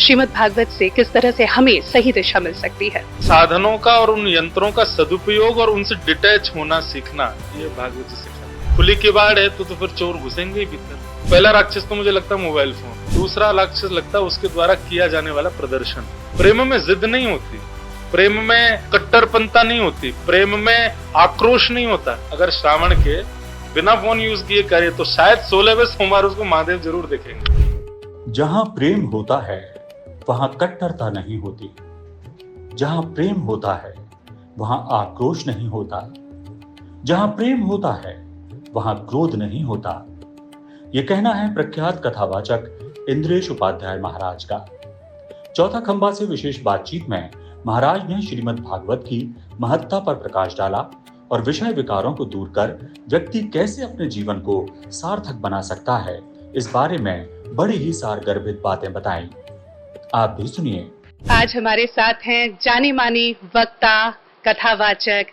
श्रीमद् भागवत से किस तरह से हमें सही दिशा मिल सकती है। साधनों का और उन यंत्रों का सदुपयोग और उनसे डिटैच होना सीखना, ये भागवत जी सिखाता है। खुली किवाड़ है तो फिर चोर घुसेंगे ही भीतर। पहला राक्षस तो मुझे लगता है मोबाइल फोन, दूसरा राक्षस लगता है उसके द्वारा किया जाने वाला प्रदर्शन। प्रेम में जिद नहीं होती, प्रेम में कट्टरपंता नहीं होती, प्रेम में आक्रोश नहीं होता। अगर श्रावण के बिना फोन यूज किए करे तो शायद 16वें सोमवार उसको महादेव जरूर देखेंगे। जहां प्रेम होता है वहां कट्टरता नहीं होती, जहां प्रेम होता है वहां आक्रोश नहीं होता, जहां प्रेम होता है वहां क्रोध नहीं होता। यह कहना है प्रख्यात कथावाचक इंद्रेश उपाध्याय महाराज का। चौथा खंबा से विशेष बातचीत में महाराज ने श्रीमद् भागवत की महत्ता पर प्रकाश डाला और विषय विकारों को दूर कर व्यक्ति कैसे अपने जीवन को सार्थक बना सकता है, इस बारे में बड़ी ही सारगर्भित बातें बताई। आप भी सुनिए। आज हमारे साथ हैं जाने माने वक्ता, कथावाचक,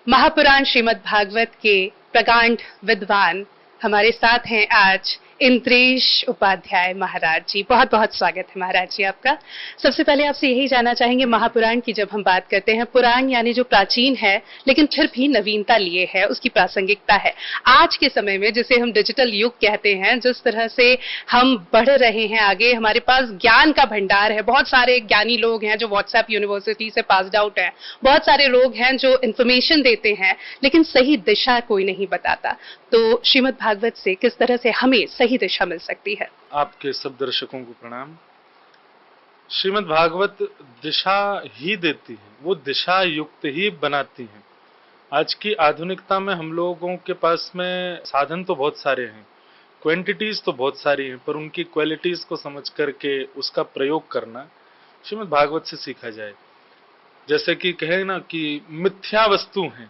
महापुराण श्रीमद् भागवत के प्रकांड विद्वान। हमारे साथ हैं आज इंद्रेश उपाध्याय महाराज जी। बहुत बहुत स्वागत है महाराज जी आपका। सबसे पहले आपसे यही जानना चाहेंगे, महापुराण की जब हम बात करते हैं, पुराण यानी जो प्राचीन है लेकिन फिर भी नवीनता लिए है, उसकी प्रासंगिकता है। आज के समय में जिसे हम डिजिटल युग कहते हैं, जिस तरह से हम बढ़ रहे हैं आगे, हमारे पास ज्ञान का भंडार है। बहुत सारे ज्ञानी लोग हैं जो व्हाट्सएप यूनिवर्सिटी से पास आउट हैं, बहुत सारे लोग हैं जो इंफॉर्मेशन देते हैं, लेकिन सही दिशा कोई नहीं बताता। तो श्रीमद् भागवत से किस तरह से हमें सही दिशा मिल सकती है? आपके सब दर्शकों को प्रणाम। श्रीमद् भागवत दिशा ही देती है, वो दिशा युक्त ही बनाती है। आज की आधुनिकता में हम लोगों के पास में साधन तो बहुत सारे हैं, क्वांटिटीज तो बहुत सारी हैं, पर उनकी क्वालिटीज को समझ करके उसका प्रयोग करना श्रीमद् भागवत से सीखा जाए। जैसे कि कहे ना कि मिथ्या वस्तु हैं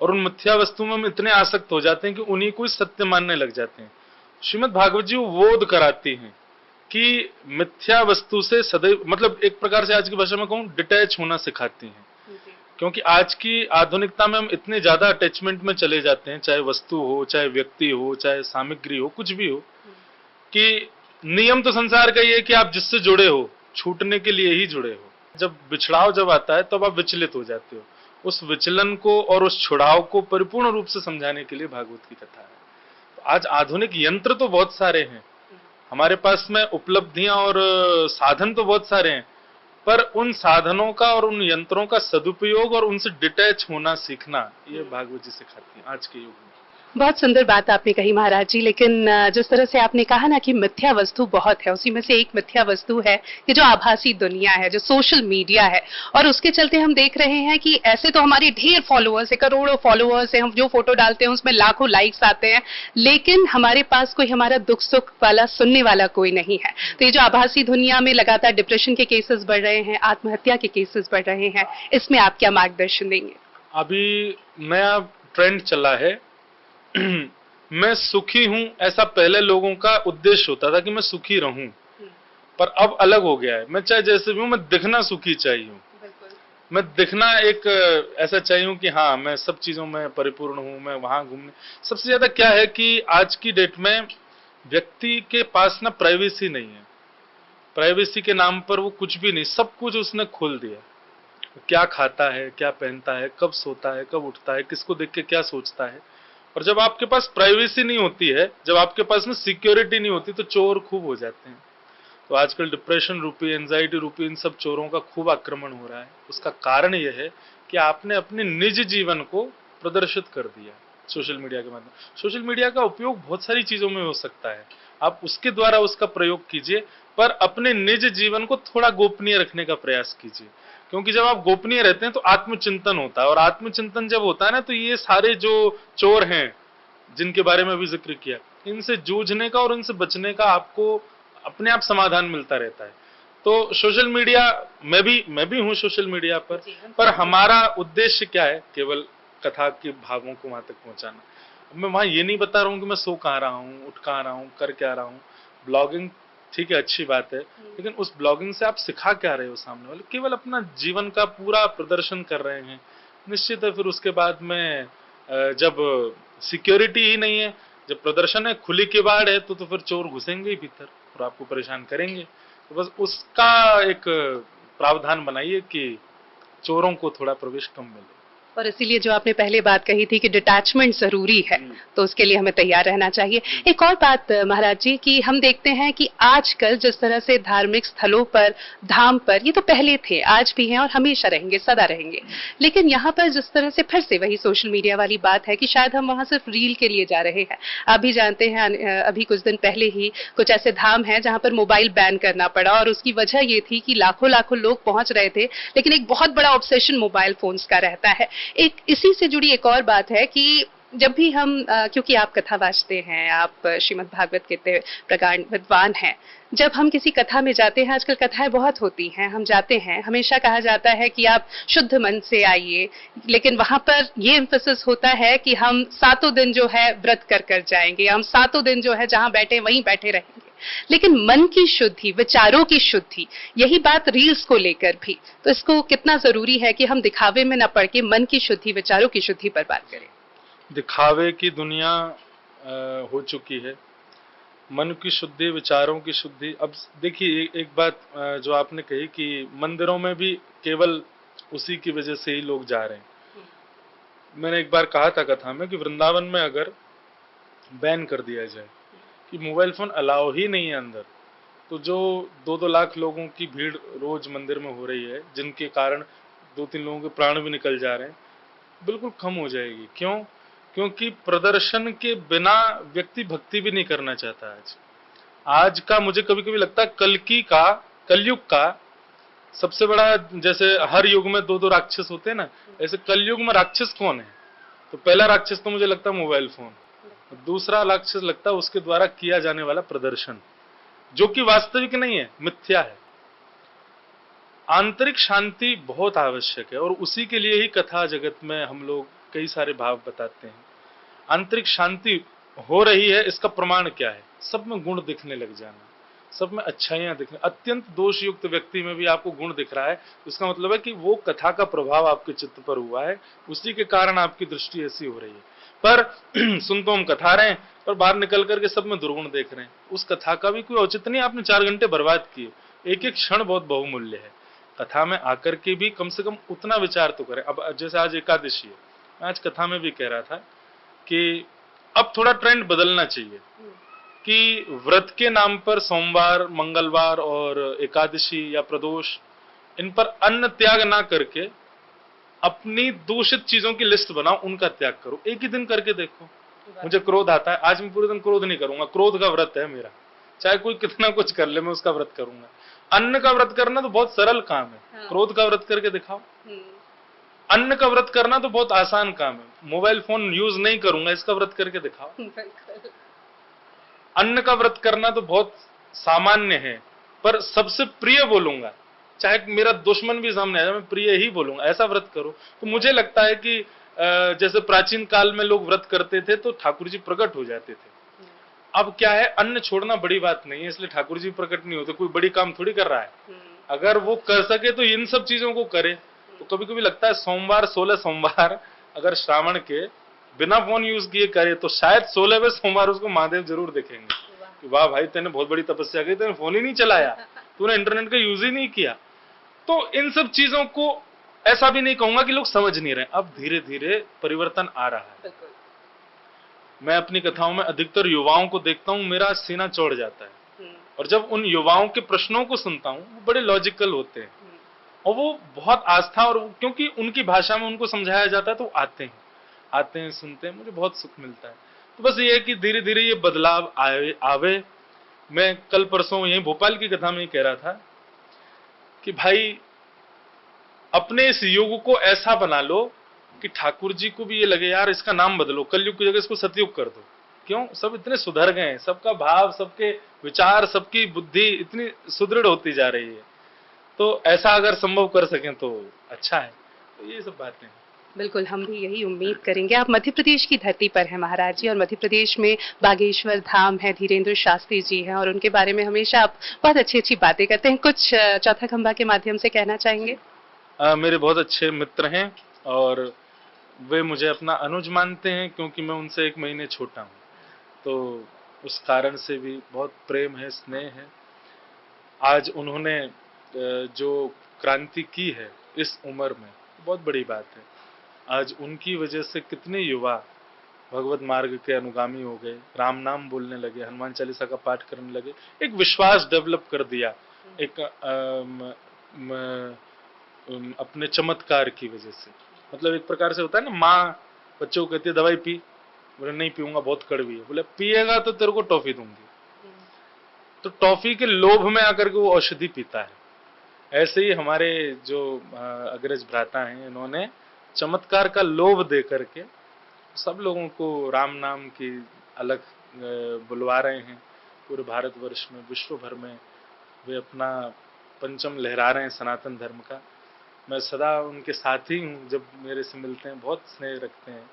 और उन मिथ्या वस्तु में हम इतने आसक्त हो जाते हैं कि उन्हीं को ही सत्य मानने लग जाते हैं। श्रीमद् भागवत जी वो बोध कराती हैं कि मिथ्या वस्तु से सदैव, मतलब एक प्रकार से आज की भाषा में कहूं, डिटैच होना सिखाती हैं। क्योंकि आज की आधुनिकता में हम इतने ज्यादा अटैचमेंट में चले जाते हैं, चाहे वस्तु हो, चाहे व्यक्ति हो, चाहे सामग्री हो, कुछ भी हो, कि नियम तो संसार का ये है कि आप जिससे जुड़े हो छूटने के लिए ही जुड़े हो। जब बिछड़ाव जब आता है तब आप विचलित हो जाते हो। उस विचलन को और उस छुड़ाव को परिपूर्ण रूप से समझाने के लिए भागवत की कथा है। तो आज आधुनिक यंत्र तो बहुत सारे हैं हमारे पास में, उपलब्धियां और साधन तो बहुत सारे हैं, पर उन साधनों का और उन यंत्रों का सदुपयोग और उनसे डिटैच होना सीखना, ये भागवत जी सिखाती है आज के युग में। बहुत सुंदर बात आपने कही महाराज जी, लेकिन जिस तरह से आपने कहा ना कि मिथ्या वस्तु बहुत है, उसी में से एक मिथ्या वस्तु है कि जो आभासी दुनिया है, जो सोशल मीडिया है, और उसके चलते हम देख रहे हैं कि ऐसे तो हमारे ढेर फॉलोअर्स है, करोड़ों फॉलोअर्स है, हम जो फोटो डालते हैं उसमें लाखों लाइक्स आते हैं, लेकिन हमारे पास कोई हमारा दुख सुख वाला सुनने वाला कोई नहीं है। तो ये जो आभासी दुनिया में लगातार डिप्रेशन के केसेस बढ़ रहे हैं, आत्महत्या के केसेस बढ़ रहे हैं, इसमें आप क्या मार्गदर्शन देंगे? अभी नया ट्रेंड चला है मैं सुखी हूं, ऐसा पहले लोगों का उद्देश्य होता था कि मैं सुखी रहूं, पर अब अलग हो गया है। मैं चाहे जैसे भी हूं, मैं दिखना सुखी चाहिए हूं। मैं दिखना एक ऐसा चाहिए हूं कि हाँ मैं सब चीजों में परिपूर्ण हूं, मैं वहां घूमने। सबसे ज्यादा क्या है कि आज की डेट में व्यक्ति के पास ना प्राइवेसी नहीं है। प्राइवेसी के नाम पर वो कुछ भी नहीं, सब कुछ उसने खोल दिया। क्या खाता है, क्या पहनता है, कब सोता है, कब उठता है, किसको देख के क्या सोचता है। और जब आपके पास प्राइवेसी नहीं होती है, जब आपके पास में सिक्योरिटी नहीं होती, तो चोर खूब हो जाते हैं। तो आजकल डिप्रेशन रूपी, एंजाइटी रूपी इन सब चोरों का खूब आक्रमण हो रहा है। उसका कारण यह है कि आपने अपने निज जीवन को प्रदर्शित कर दिया सोशल मीडिया के माध्यम। सोशल मीडिया का उपयोग बहुत सारी चीजों में हो सकता है, आप उसके द्वारा उसका प्रयोग कीजिए, पर अपने निज जीवन को थोड़ा गोपनीय रखने का प्रयास कीजिए। क्योंकि जब आप गोपनीय रहते हैं तो आत्मचिंतन होता है, और आत्मचिंतन जब होता है ना, तो ये सारे जो चोर हैं जिनके बारे में भी जिक्र किया, इनसे जूझने का और इनसे बचने का आपको अपने आप समाधान मिलता रहता है। तो सोशल मीडिया, मैं भी हूं सोशल मीडिया पर हमारा उद्देश्य क्या है? केवल कथा के भावों को वहां तक पहुंचाना। मैं वहां ये नहीं बता रहा हूं कि मैं सो कहां रहा हूं, उठ कहां रहा हूं, कर क्या रहा हूं। ब्लॉगिंग ठीक है, अच्छी बात है, लेकिन उस ब्लॉगिंग से आप सिखा क्या रहे हो सामने वाले? केवल अपना जीवन का पूरा प्रदर्शन कर रहे हैं। निश्चित है फिर उसके बाद में जब सिक्योरिटी ही नहीं है, जब प्रदर्शन है, खुली किवाड़ है, तो फिर चोर घुसेंगे ही भीतर। और आपको परेशान करेंगे। तो बस उसका एक प्रावधान बनाइए कि चोरों को थोड़ा प्रवेश कम मिले। और इसीलिए जो आपने पहले बात कही थी कि डिटैचमेंट जरूरी है, तो उसके लिए हमें तैयार रहना चाहिए। एक और बात महाराज जी कि हम देखते हैं कि आजकल जिस तरह से धार्मिक स्थलों पर, धाम पर, ये तो पहले थे, आज भी हैं और हमेशा रहेंगे, सदा रहेंगे, लेकिन यहाँ पर जिस तरह से फिर से वही सोशल मीडिया वाली बात है कि शायद हम वहां सिर्फ रील के लिए जा रहे हैं। आप भी जानते हैं अभी कुछ दिन पहले ही कुछ ऐसे धाम हैं जहां पर मोबाइल बैन करना पड़ा, और उसकी वजह ये थी कि लाखों लाखों लोग पहुंच रहे थे, लेकिन एक बहुत बड़ा ऑब्सेशन मोबाइल फोन्स का रहता है। एक इसी से जुड़ी एक और बात है कि जब भी हम क्योंकि आप कथा वाचते हैं, आप श्रीमद् भागवत के प्रकांड विद्वान हैं, जब हम किसी कथा में जाते हैं, आजकल कथाएं बहुत होती हैं, हम जाते हैं, हमेशा कहा जाता है कि आप शुद्ध मन से आइए, लेकिन वहां पर ये एम्फेसिस होता है कि हम 7 दिन जो है व्रत कर जाएंगे, हम 7 दिन जो है जहां बैठे वहीं बैठे रहेंगे। लेकिन मन की शुद्धि, विचारों की शुद्धि, यही बात रील्स को लेकर भी, तो इसको कितना जरूरी है कि हम दिखावे में न पड़ के मन की शुद्धि, विचारों की शुद्धि पर बात करें। दिखावे की दुनिया हो चुकी है, मन की शुद्धि, विचारों की शुद्धि। अब देखिए एक बात जो आपने कही कि मंदिरों में भी केवल उसी की वजह से ही लोग जा रहे हैं। मैंने एक बार कहा था कथा में कि वृंदावन में अगर बैन कर दिया जाए कि मोबाइल फोन अलाउ ही नहीं है अंदर, तो जो 2-2 लाख लोगों की भीड़ रोज मंदिर में हो रही है, जिनके कारण 2-3 लोगों के प्राण भी निकल जा रहे हैं, बिल्कुल कम हो जाएगी। क्यों? क्योंकि प्रदर्शन के बिना व्यक्ति भक्ति भी नहीं करना चाहता। आज का मुझे कभी कभी लगता है कलयुग का सबसे बड़ा, जैसे हर युग में 2-2 राक्षस होते हैं ना, ऐसे कलयुग में राक्षस कौन है? तो पहला राक्षस तो मुझे लगता है मोबाइल फोन, दूसरा राक्षस लगता है उसके द्वारा किया जाने वाला प्रदर्शन, जो कि वास्तविक नहीं है, मिथ्या है। आंतरिक शांति बहुत आवश्यक है और उसी के लिए ही कथा जगत में हम लोग कई सारे भाव बताते हैं। आंतरिक शांति हो रही है, इसका प्रमाण क्या है? सब में गुण दिखने लग जाना, सब में अच्छाइयां दिखने। अत्यंत दोषयुक्त व्यक्ति में भी आपको गुण दिख रहा है, उसका मतलब है कि वो कथा का प्रभाव आपके चित्त पर हुआ है, उसी के कारण आपकी दृष्टि ऐसी हो रही है। पर सुन तो हम कथा रहे हैं, पर बाहर निकल करके सब में दुर्गुण देख रहे हैं। उस कथा का भी कोई औचित्य नहीं। आपने 4 घंटे बर्बाद किए, एक एक क्षण बहुत बहुमूल्य है। कथा में आकर के भी कम से कम उतना विचार तो करें। अब जैसे आज एकादशी है, मैं आज कथा में भी कह रहा था कि अब थोड़ा ट्रेंड बदलना चाहिए कि व्रत के नाम पर सोमवार, मंगलवार और एकादशी या प्रदोष, इन पर अन्न त्याग ना करके अपनी दूषित चीजों की लिस्ट बनाओ, उनका त्याग करो। एक ही दिन करके देखो। मुझे क्रोध आता है, आज मैं पूरे दिन क्रोध नहीं करूंगा, क्रोध का व्रत है मेरा, चाहे कोई कितना कुछ कर ले, मैं उसका व्रत करूंगा। अन्न का व्रत करना तो बहुत सरल काम है, क्रोध का व्रत करके दिखाओ। अन्न का व्रत करना तो बहुत आसान काम है, मोबाइल फोन यूज नहीं करूंगा, इसका व्रत करके दिखाओ। अन्न का व्रत करना तो बहुत सामान्य है, पर सबसे प्रिय बोलूंगा, चाहे मेरा दुश्मन भी सामने आए, मैं प्रिय ही बोलूंगा, ऐसा व्रत करो। तो मुझे लगता है कि जैसे प्राचीन काल में लोग व्रत करते थे तो ठाकुर जी प्रकट हो जाते थे। अब क्या है, अन्न छोड़ना बड़ी बात नहीं है, इसलिए ठाकुर जी प्रकट नहीं होते, कोई बड़ी काम थोड़ी कर रहा है। अगर वो कर सके तो इन सब चीजों को करे। तो कभी कभी लगता है सोमवार 16 सोमवार अगर श्रावण के बिना फोन यूज किए करे तो शायद 16वें सोमवार उसको महादेव जरूर देखेंगे कि वाह भाई, तेने बहुत बड़ी तपस्या की, तेने फोन ही नहीं चलाया, तूने इंटरनेट का यूज ही नहीं किया। तो इन सब चीजों को ऐसा भी नहीं कहूंगा कि लोग समझ नहीं रहे, अब धीरे धीरे परिवर्तन आ रहा है। मैं अपनी कथाओं में अधिकतर युवाओं को देखता हूं, मेरा सीना चौड़ जाता है। और जब उन युवाओं के प्रश्नों को सुनता हूं, वो बड़े लॉजिकल होते हैं और वो बहुत आस्था, और क्योंकि उनकी भाषा में उनको समझाया जाता है तो आते हैं, सुनते हैं, मुझे बहुत सुख मिलता है। तो बस ये है कि धीरे धीरे ये बदलाव आवे। मैं कल परसों यही भोपाल की कथा में ही कह रहा था कि भाई अपने इस युग को ऐसा बना लो कि ठाकुर जी को भी ये लगे यार इसका नाम बदलो, कलयुग की जगह इसको सतयुग कर दो। क्यों? सब इतने सुधर गए हैं, सबका भाव, सबके विचार, सबकी बुद्धि इतनी सुदृढ़ होती जा रही है। तो ऐसा अगर संभव कर सकें तो अच्छा है। तो ये सब बातें हैं। बिल्कुल, हम भी यही उम्मीद करेंगे। आप मध्य प्रदेश की धरती पर हैं महाराज जी, और मध्य प्रदेश में बागेश्वर धाम है, धीरेन्द्र शास्त्री जी हैं, और उनके बारे में हमेशा आप बहुत अच्छी अच्छी बातें करते हैं। कुछ चौथा खंभा के माध्यम से कहना चाहेंगे? मेरे बहुत अच्छे मित्र हैं और वे मुझे अपना अनुज मानते हैं, क्योंकि मैं उनसे 1 महीने छोटा हूँ। तो उस कारण से भी बहुत प्रेम है, स्नेह है। आज उन्होंने जो क्रांति की है इस उम्र में, बहुत बड़ी बात है। आज उनकी वजह से कितने युवा भगवत मार्ग के अनुगामी हो गए, राम नाम बोलने लगे, हनुमान चालीसा का पाठ करने लगे, एक विश्वास डेवलप कर दिया, एक अपने चमत्कार की वजह से। मतलब एक प्रकार से होता है ना, माँ बच्चों को कहती है दवाई पी, बोले नहीं पीऊंगा बहुत कड़वी है, बोले पिएगा तो तेरे को टॉफी दूंगी, तो टॉफी के लोभ में आकर के वो औषधि पीता है। ऐसे ही हमारे जो अग्रज भ्राता हैं, इन्होंने चमत्कार का लोभ दे करके सब लोगों को राम नाम की अलग बुलवा रहे हैं। पूरे भारतवर्ष में, विश्व भर में वे अपना पंचम लहरा रहे हैं सनातन धर्म का। मैं सदा उनके साथ ही हूँ, जब मेरे से मिलते हैं बहुत स्नेह रखते हैं।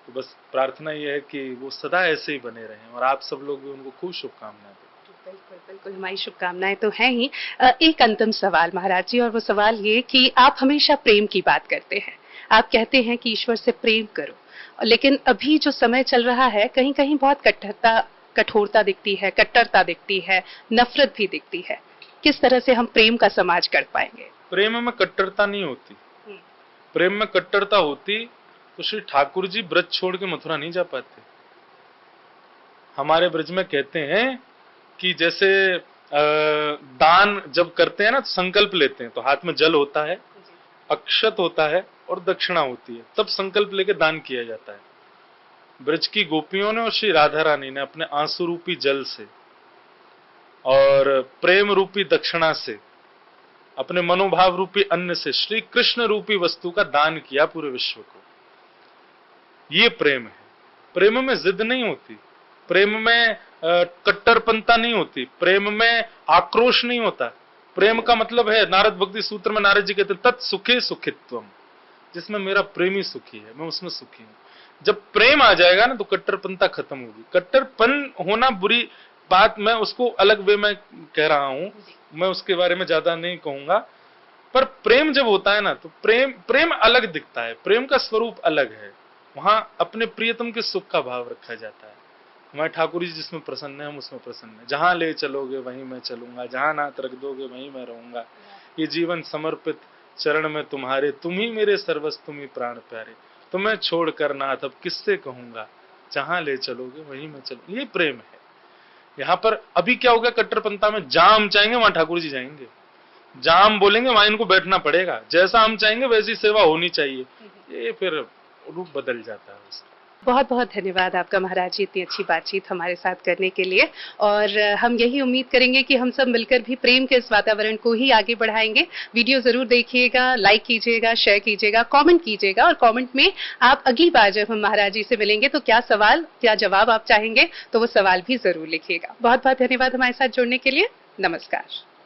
तो बस प्रार्थना ये है कि वो सदा ऐसे ही बने रहें, और आप सब लोग भी उनको खूब शुभकामनाएं दें। बिल्कुल बिल्कुल, हमारी शुभकामनाएं तो हैं ही। एक अंतिम सवाल महाराज जी, और वो सवाल ये कि आप हमेशा प्रेम की बात करते हैं, आप कहते हैं कि ईश्वर से प्रेम करो, लेकिन अभी जो समय चल रहा है कहीं कहीं बहुत कठोरता दिखती है, कट्टरता दिखती है, नफरत भी दिखती है। किस तरह से हम प्रेम का समाज कर पाएंगे? प्रेम में कट्टरता नहीं होती। प्रेम में कट्टरता होती तो श्री ठाकुर जी ब्रज छोड़ के मथुरा नहीं जा पाते। हमारे ब्रज में कहते हैं कि जैसे दान जब करते हैं ना, तो संकल्प लेते हैं, तो हाथ में जल होता है, अक्षत होता है और दक्षिणा होती है, तब संकल्प लेके दान किया जाता है। ब्रज की गोपियों ने और श्री राधा रानी ने अपने आंसू रूपी जल से और प्रेम रूपी दक्षिणा से, अपने मनोभाव रूपी अन्न से श्री कृष्ण रूपी वस्तु का दान किया पूरे विश्व को। ये प्रेम है। प्रेम में जिद नहीं होती, प्रेम में कट्टरपंता नहीं होती, प्रेम में आक्रोश नहीं होता। प्रेम का मतलब है, नारद भक्ति सूत्र में नारद जी कहते हैं तत् सुखे सुखित्वम, जिसमें मेरा प्रेमी सुखी है, मैं उसमें सुखी हूं। जब प्रेम आ जाएगा ना तो कट्टरपंता खत्म होगी। कट्टरपन होना बुरी बात, मैं उसको अलग वे में कह रहा हूं, मैं उसके बारे में ज्यादा नहीं कहूंगा। पर प्रेम जब होता है ना, तो प्रेम अलग दिखता है, प्रेम का स्वरूप अलग है। वहां अपने प्रियतम के सुख का भाव रखा जाता है। हमारे ठाकुर जी जिसमें प्रसन्न है हम उसमें प्रसन्न है। जहां ले चलोगे वहीं मैं चलूंगा, जहां नाथ रख दोगे वहीं मैं रहूंगा। ये जीवन समर्पित चरण में तुम्हारे, तुम ही मेरे सर्वस्व, तुम ही प्राण प्यारे। तुम्हें छोड़कर नाथ अब किससे कहूंगा, जहां ले चलोगे वहीं मैं चलूंगा। ये प्रेम है। यहाँ पर अभी क्या हो गया, कट्टरपंथा में जहां हम चाहेंगे वहां ठाकुर जी जाएंगे, जहां हम बोलेंगे वहां इनको बैठना पड़ेगा, जैसा हम चाहेंगे वैसी सेवा होनी चाहिए। ये फिर रूप बदल जाता है उसका। बहुत बहुत धन्यवाद आपका महाराज जी, इतनी अच्छी बातचीत हमारे साथ करने के लिए। और हम यही उम्मीद करेंगे कि हम सब मिलकर भी प्रेम के इस वातावरण को ही आगे बढ़ाएंगे। वीडियो जरूर देखिएगा, लाइक कीजिएगा, शेयर कीजिएगा, कमेंट कीजिएगा, और कमेंट में आप अगली बार जब हम महाराज जी से मिलेंगे तो क्या सवाल, क्या जवाब आप चाहेंगे, तो वो सवाल भी जरूर लिखिएगा। बहुत बहुत धन्यवाद हमारे साथ जुड़ने के लिए। नमस्कार।